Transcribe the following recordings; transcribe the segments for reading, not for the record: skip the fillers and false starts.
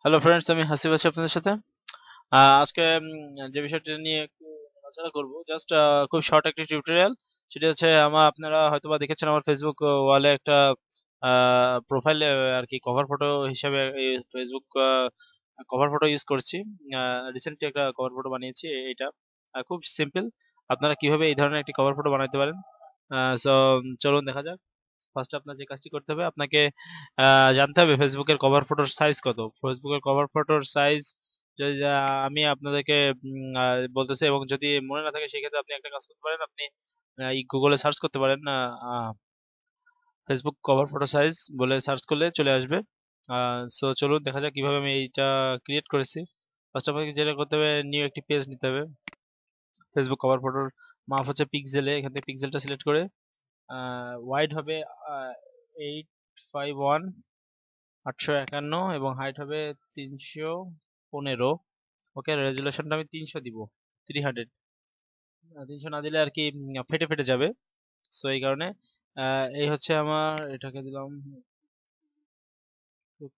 Hello friends, আমি হাসিব আছি আপনাদের সাথে। আজকে যে বিষয়টা নিয়ে একটু আলোচনা করব, জাস্ট খুব শর্ট একটা টিউটোরিয়াল। সেটা হচ্ছে আপনারা হয়তোবা দেখেছেন আমার ফেসবুক ওয়ালে একটা প্রোফাইলে আর কি কভার ফটো হিসেবে ফেসবুক কভার ফটো ইউজ করছি। রিসেন্টলি একটা কভার ফটো বানিয়েছি এইটা। খুব সিম্পল, আপনারা কিভাবে এই ধরনের একটি কভার ফটো বানাতে পারেন। সো চলুন দেখা যাক। ফার্স্ট আপনার যে কাজটি করতে হবে, আপনাকে জানতে হবে ফেসবুকের কভার ফটোর সাইজ কত। ফেসবুকের কভার ফটোর সাইজ যদি আমি আপনাদেরকে বলতেছি, এবং যদি মনে না থাকে সেক্ষেত্রে আপনি একটা কাজ করতে পারেন, আপনি এই গুগলে সার্চ করতে পারেন, ফেসবুক কভার ফটো সাইজ বলে সার্চ করলে চলে আসবে। সো চলুন দেখা যাক কিভাবে আমি এইটা ক্রিয়েট করেছি। ফার্স্ট আপনাকে যেটা করতে হবে, নিউ একটি পেজ নিতে হবে। ফেসবুক কভার ফটোর মাপ হচ্ছে পিক্সেলে, এখান থেকে পিক্সেলটা সিলেক্ট করে ওয়াইড হবে 851, 851, এবং হাইট হবে 315। ওকে, রেজুলেশনটা আমি 300 দিব, 300। 300 না দিলে আর কি ফেটে ফেটে যাবে। সো এই কারণে এই হচ্ছে আমার, এটাকে দিলাম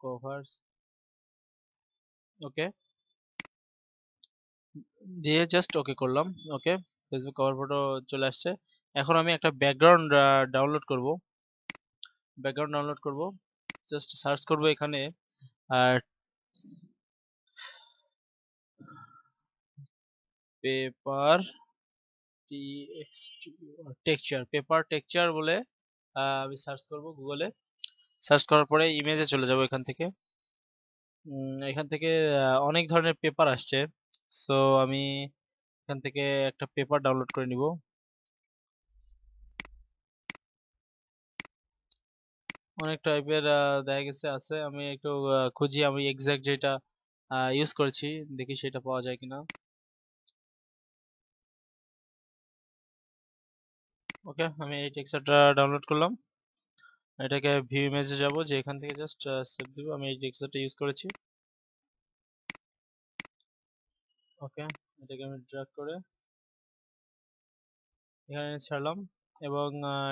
কভার। ওকে, দিয়ে জাস্ট ওকে করলাম। ওকে, ফেসবুক কভার ফটো চলে আসছে। এখন আমি একটা ব্যাকগ্রাউন্ড ডাউনলোড করব। জাস্ট সার্চ করব এখানে পেপার পেপার টেক্সচার বলে আমি সার্চ করব গুগলে। সার্চ করার পরে ইমেজে চলে যাব। এখান থেকে অনেক ধরনের পেপার আসছে। সো আমি এখান থেকে একটা পেপার ডাউনলোড করে নিব। অনেক টাইপের দেখা গেছে আছে, আমি একটু খুঁজি আমি এক্সাক্ট যেটা ইউজ করেছি, দেখি সেটা পাওয়া যায় কিনা। ওকে, আমি এই টেক্সচারটা ডাউনলোড করলাম। এটাকে ভিউ ইমেজে যাব, যে এখান থেকে জাস্ট সেভ দিব। আমি এই টেক্সচারটা ইউজ করেছি। ওকে, এটাকে আমি ড্র্যাগ করে এখানে ছাড়লাম, এবং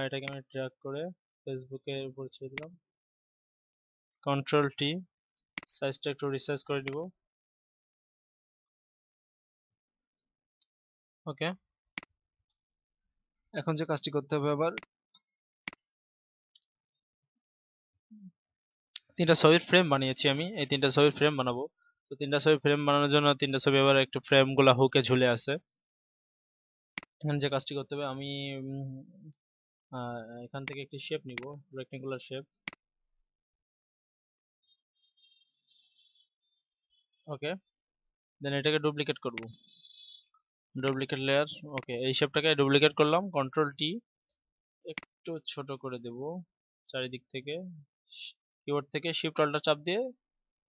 এটাকে আমি ড্র্যাগ করে ফেসবুকের উপর ছেড়ে দিলাম। কন্ট্রোল টি, সাইজটা একটু রিসাইজ করে দিব। ওকে, এখন যে কাজটি করতে হবে, আবার তিনটা ছবির ফ্রেম বানিয়েছি আমি, এই তিনটা ছবির ফ্রেম বানাবো। তো তিনটা ছবির ফ্রেম বানানোর জন্য তিনটা ছবি আবার একটু ফ্রেম গুলা হুকে ঝুলে আছে। এখন যে কাজটি করতে হবে, আমি এখান থেকে একটি শেপ নিব, রেক্টেঙ্গুলার শেপ। ওকে, দেন এটাকে ডুপ্লিকেট করব, ডুপ্লিকেট লেয়ার। ওকে, এই শেপটাকে ডুপ্লিকেট করলাম, কন্ট্রোল টি, একটু ছোট করে দেব চারিদিক থেকে। কিবোর্ড থেকে শিফট অল্টার চাপ দিয়ে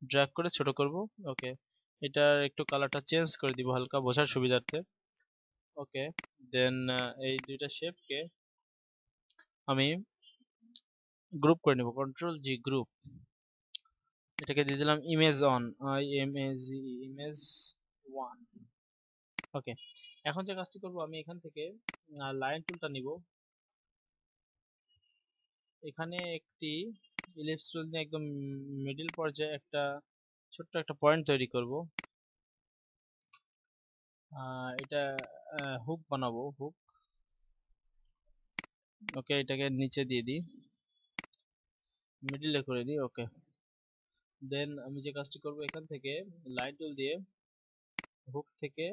ড্র্যাগ করে ছোট করব। ওকে, এটার একটু কালারটা চেঞ্জ করে দিব হালকা বোঝার সুবিধার্থে। ওকে, দেন এই দুইটা শেপকে আমি গ্রুপ করে নেব, কন্ট্রোল জি, গ্রুপ। এটাকে দিয়ে দিলাম ইমেজ অন, IMAGE, ইমেজ 1। ওকে, এখন যে কাজটি করব, আমি এখান থেকে লাইন টুলটা নিব। এখানে একটি ইলিপস টুল নিয়ে একদম মিডল পর্যায়ে একটা ছোট্ট একটা পয়েন্ট তৈরি করব। এটা হুক বানাবো, হুক। ওকে, এটাকে নিচে দিয়ে দিই, মিডিলে করে দিই। ওকে, দেন আমি যে কাজটি করব, এখান থেকে লাইন টুল দিয়ে হুক থেকে,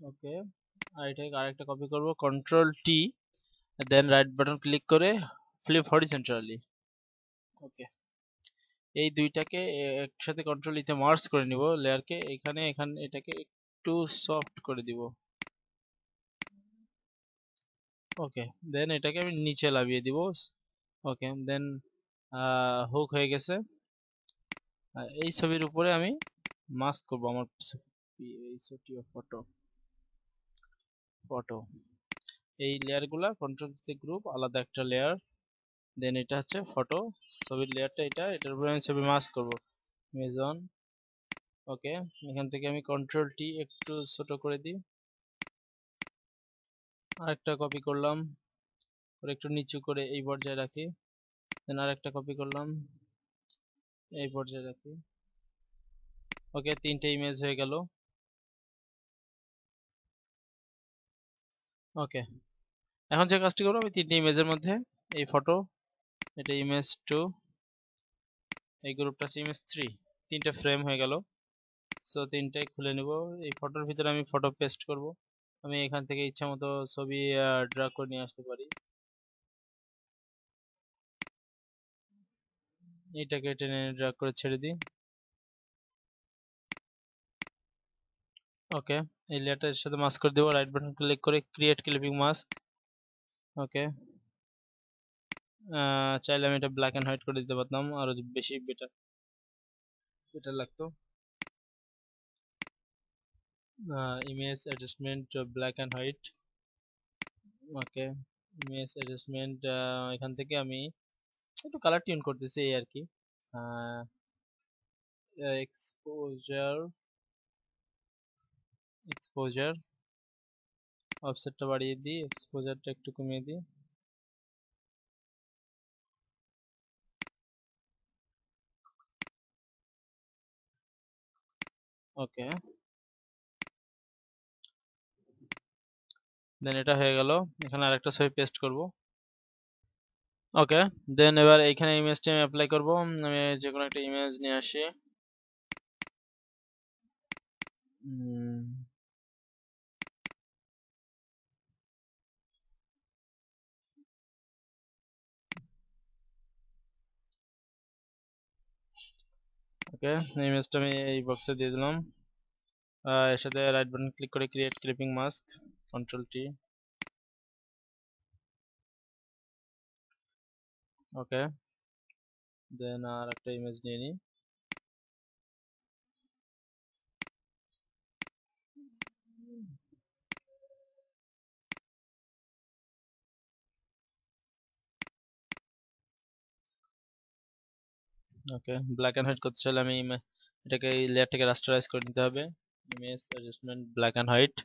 ওকে, আর এটাকে আরেকটা কপি করব, কন্ট্রোল টি, দেন রাইট বাটন ক্লিক করে ফ্লিপ হরিজন্টালি। ওকে, এই দুইটাকে একসাথে কন্ট্রোল ইতে মার্জ করে নিব লেয়ারকে। এখানে এটাকে একটু সফট করে দিব। ওকে, দেন এটাকে আমি নিচে লাভিয়ে দিব। ওকে, দেন হুক হয়ে গেছে। এই ছবির উপরে আমি মাস্ক করব আমার ফটো ফটো এই লেয়ারগুলা কন্ট্রোল তে গ্রুপ, আলাদা একটা লেয়ার। দেন এটা হচ্ছে ফটো ছবির লেয়ারটা, এটার উপরে আমি ছবি মাস্ক করব, মেজন। ওকে, এখান থেকে আমি কন্ট্রোল টি একটু ছোট করে দিই, আরেকটা কপি করলাম, একটু নিচু করে এই পর্যায়ে রাখি। দেন আরেকটা কপি করলাম, এই পর্যায়ে রাখি। ওকে, 3টে ইমেজ হয়ে গেল। ওকে, এখন যে কাজটি করবো, আমি 3টে ইমেজের মধ্যে এই ফটো, এটা ইমেজ 2, এই গ্রুপটা আছে ইমেজ 3, 3টে ফ্রেম হয়ে গেল। সো 3টাই খুলে নিব। এই ফটোর ভিতরে আমি ফটো পেস্ট করব। আমি এখান থেকে ইচ্ছা মতো ছবি ড্র্যাগ করে নিয়ে আসতে পারি। এইটাকে টেনে ড্র্যাগ করে ছেড়ে দিই। ওকে, এই লেয়ারটার সাথে মাস্ক করে দেবো, রাইট বাটন ক্লিক করে ক্রিয়েট ক্লিপিং মাস্ক। ওকে, চাইলে আমি এটা ব্ল্যাক অ্যান্ড হোয়াইট করে দিতে পারতাম, আরো বেশি বেটার বেটার লাগতো। Image adjustment black and white. Okay, image adjustment এখান থেকে আমি একটু কালার টিউন করতেছি এই আর কি। এক্সপোজার এক্সপোজার অফসেটটা বাড়িয়ে দিই, এক্সপোজারটা একটু কমিয়ে দিই। ওকে, দেন এটা হয়ে গেল। এখানে আরেকটা ছবি পেস্ট করব। ওকে, দেন এবার এইখানে ইমেজটা আমি অ্যাপ্লাই করব। আমি যে কোনো একটা ইমেজ নিয়ে আসি। ওকে, ইমেজটা আমি এই বক্সে দিয়ে দিলাম। এর সাথে রাইট বাটন ক্লিক করে create clipping mask, control T. Okay, then আর একটা ইমেজ নিয়ে নিই। ওকে, ব্ল্যাক এন্ড হোয়াইট করতে চাইলে আমি এটাকে এই লেয়ারটাকে রাস্টারাইজ করে নিতে হবে। Image adjustment black and white.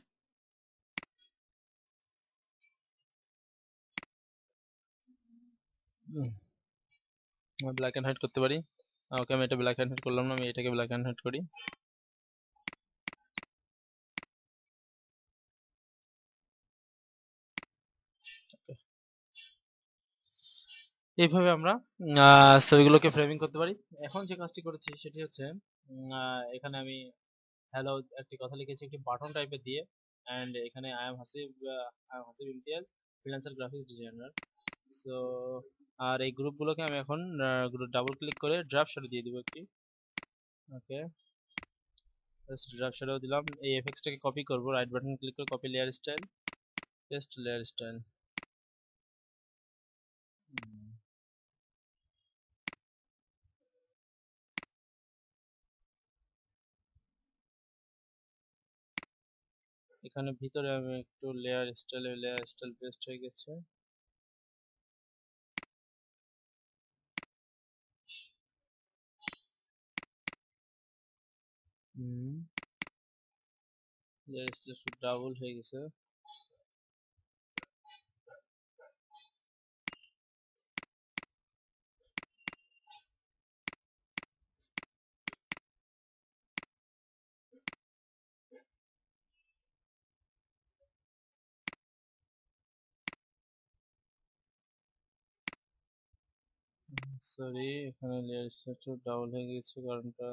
Black and white করতে পারি। ওকে, আমি এটা ব্ল্যাক এন্ড হোয়াইট করলাম না, আমি এটাকে ব্ল্যাক এন্ড হোয়াইট করি। এইভাবে আমরা ছবিগুলোকে ফ্রেমিং করতে পারি। এখন যে কাজটি করেছি সেটি হচ্ছে এখানে আমি হ্যালো একটি কথা লিখেছি একটি বাটন টাইপের দিয়ে, এন্ড এখানে I am Hasib Imtiaz, freelancer graphics designer. So আর এই গ্রুপগুলোকে আমি এখন ডাবল ক্লিক করে ড্রাফট শ্যাডো দিয়ে দিব একটি। ওকে, জাস্ট ড্রাফট শ্যাডো দিলাম। এই এফেক্টসটাকে কপি করব, রাইট বাটন ক্লিক করে copy layer style, paste layer style. এখানে ভিতরে আমি একটু লেয়ার স্টাইল পেস্ট হয়ে গেছে। লেয়ার স্টাইল ডাবল হয়ে গেছে। সরি, এখানে লেয়ার স্টাইল ডাবল হয়ে গেছে কারণটা।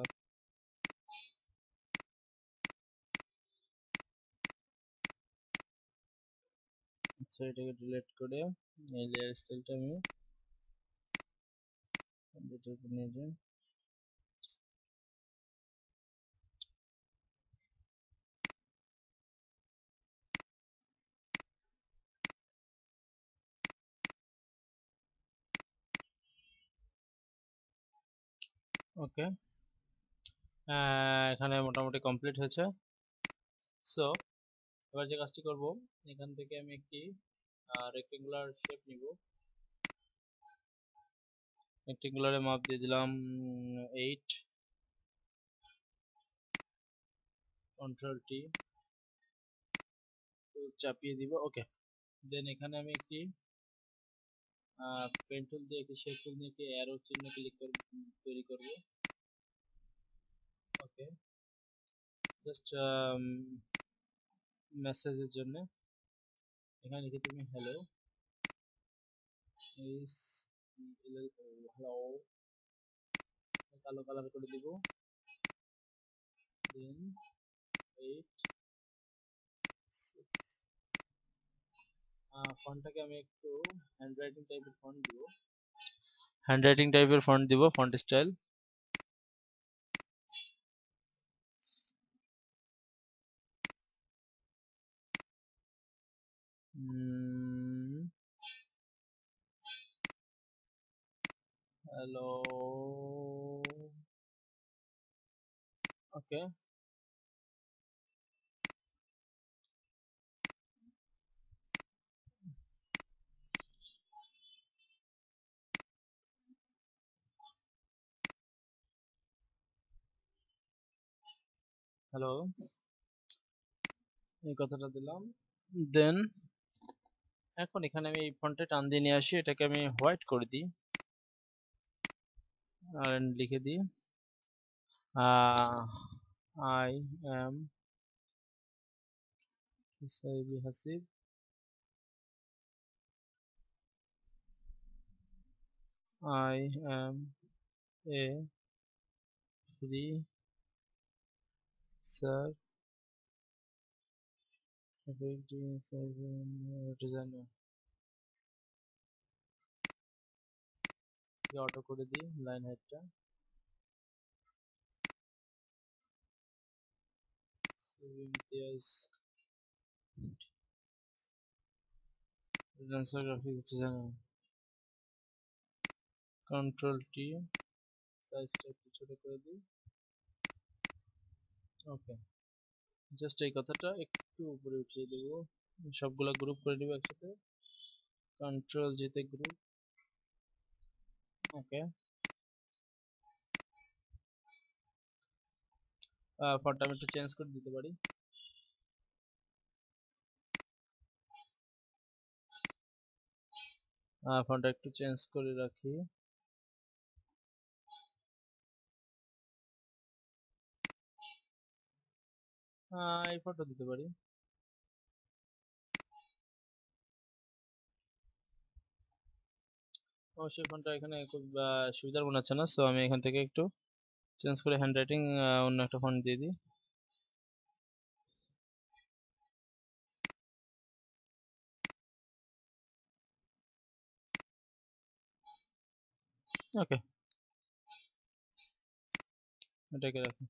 আচ্ছা, এটাকে ডিলিট করে এই লেয়ার স্টাইলটা আমি কম্পিউটার উপর নিয়ে যাই। ওকে, এখানে মোটামুটি কমপ্লিট হয়েছে। সো এবার যে কাজটি করব, এখান থেকে আমি একটি রেক্টেঙ্গুলার শেপ নিব। রেক্টেঙ্গুলারে মাপ দিয়ে দিলাম 8, কন্ট্রোল টি চাপিয়ে দিব। ওকে, দেন এখানে আমি একটি পেন টুল দিয়ে একটি শেপ টুল নিয়ে একটি অ্যারো চিহ্ন ক্লিক করে তৈরি করব। ওকে, জাস্ট মেসেজের জন্য এখানে লিখে তুমি হ্যালো ইস হ্যালো, কালো কালার করে দিব। দেন 8 6 ফন্টটাকে আমি একটু হ্যান্ডরাইটিং টাইপের ফন্ট দিব, ফন্ট স্টাইল। হ্যালো, ওকে, হ্যালো, এই কথাটা দিলাম। দেন এখন এখানে আমি এই ফন্টে টান দিয়ে নিয়ে আসি, এটাকে আমি হোয়াইট করে দিই আর লিখে দিই I am Hasib, I am a freelancer designer। Auto করে দিই লাইন হাইটটা। Imtiaz freelancer graphics designer, control T, সাইজটা একটু ছোট করে দিই। ওকে, জাস্ট এই কথাটা একটু উপরে উঠিয়ে দেব, সবগুলা গ্রুপ করে দিব একসাথে, কন্ট্রোল জিতে গ্রুপ। ওকে, ফন্টটা আমি একটু চেঞ্জ করে দিতে পারি। ফন্টটা একটু চেঞ্জ করে রাখি। এই ফটো দিতে পারি। অবশ্যই ফন্টটা এখানে খুব সুবিধার মনে হচ্ছে না, সো আমি এখান থেকে একটু চেঞ্জ করে হ্যান্ডরাইটিং অন্য একটা ফন্ট দিয়ে দিই। ওকে, এটাকে রাখি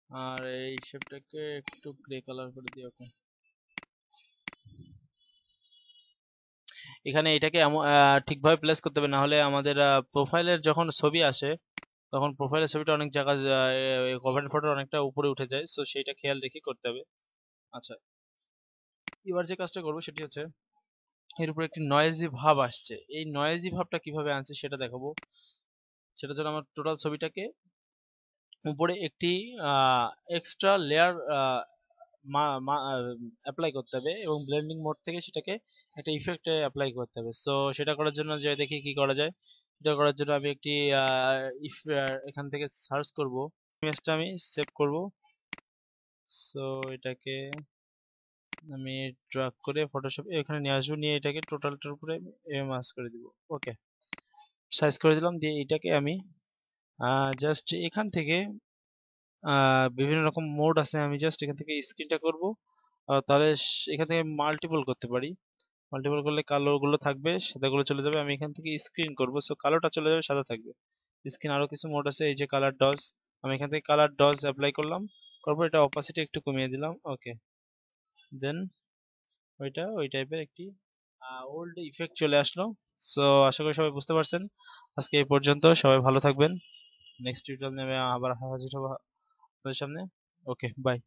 আর এই শেপটাকে একটু গ্রে কালার করে দিই। ওকে, এখানে এটাকে ঠিকভাবে প্লেস করতে হবে, না হলে আমাদের প্রোফাইলের যখন ছবি আসে তখন প্রোফাইলের ছবিটা অনেক জায়গা কভার ফটো অনেকটা উপরে উঠে যায়, সো সেইটা খেয়াল রেখে করতে হবে। আচ্ছা, এবার যে কাজটা করবো সেটি হচ্ছে এর উপরে একটি নয়েজি ভাব আসছে, এই নয়েজি ভাবটা কিভাবে আনছে সেটা দেখাবো। সেটার জন্য আমার টোটাল ছবিটাকে উপরে একটি এক্সট্রা লেয়ার অ্যাপ্লাই করতে হবে এবং ব্লেন্ডিং মোড থেকে সেটাকে একটা ইফেক্টে অ্যাপ্লাই করতে হবে। সো সেটা করার জন্য যে দেখি কি করা যায়, সেটা করার জন্য আমি একটি এখান থেকে সার্চ করব, ইমেজটা আমি সেভ করব। সো এটাকে আমি ড্র্যাগ করে ফটোশপ এখানে নিয়ে আসবো, নিয়ে এটাকে টোটালটার উপরে মাস করে দিব। ওকে, সাইজ করে দিলাম, দিয়ে এটাকে আমি জাস্ট এখান থেকে বিভিন্ন রকম মোড আছে, আমি জাস্ট এখান থেকে স্ক্রিনটা করব, তাহলে এখান থেকে মাল্টিপল করতে পারি। মাল্টিপল করলে কালোগুলো থাকবে, সাদাগুলো চলে যাবে। আমি এখান থেকে স্ক্রিন করব, সো কালোটা চলে যাবে, সাদা থাকবে। স্ক্রিন আরো কিছু মোড আছে, এই যে কালার ডজ, আমি এখান থেকে কালার ডজ অ্যাপ্লাই করলাম, তারপর এটা অপাসিটি একটু কমিয়ে দিলাম। ওকে, দেন ওই টাইপের একটি ওল্ড ইফেক্ট চলে আসলো। সো আশা করি সবাই বুঝতে পারছেন। আজকে এই পর্যন্ত, সবাই ভালো থাকবেন। নেক্সট টিউটোরিয়াল নিয়ে আবার হাজির হবো আপনাদের সামনে। ওকে, বাই।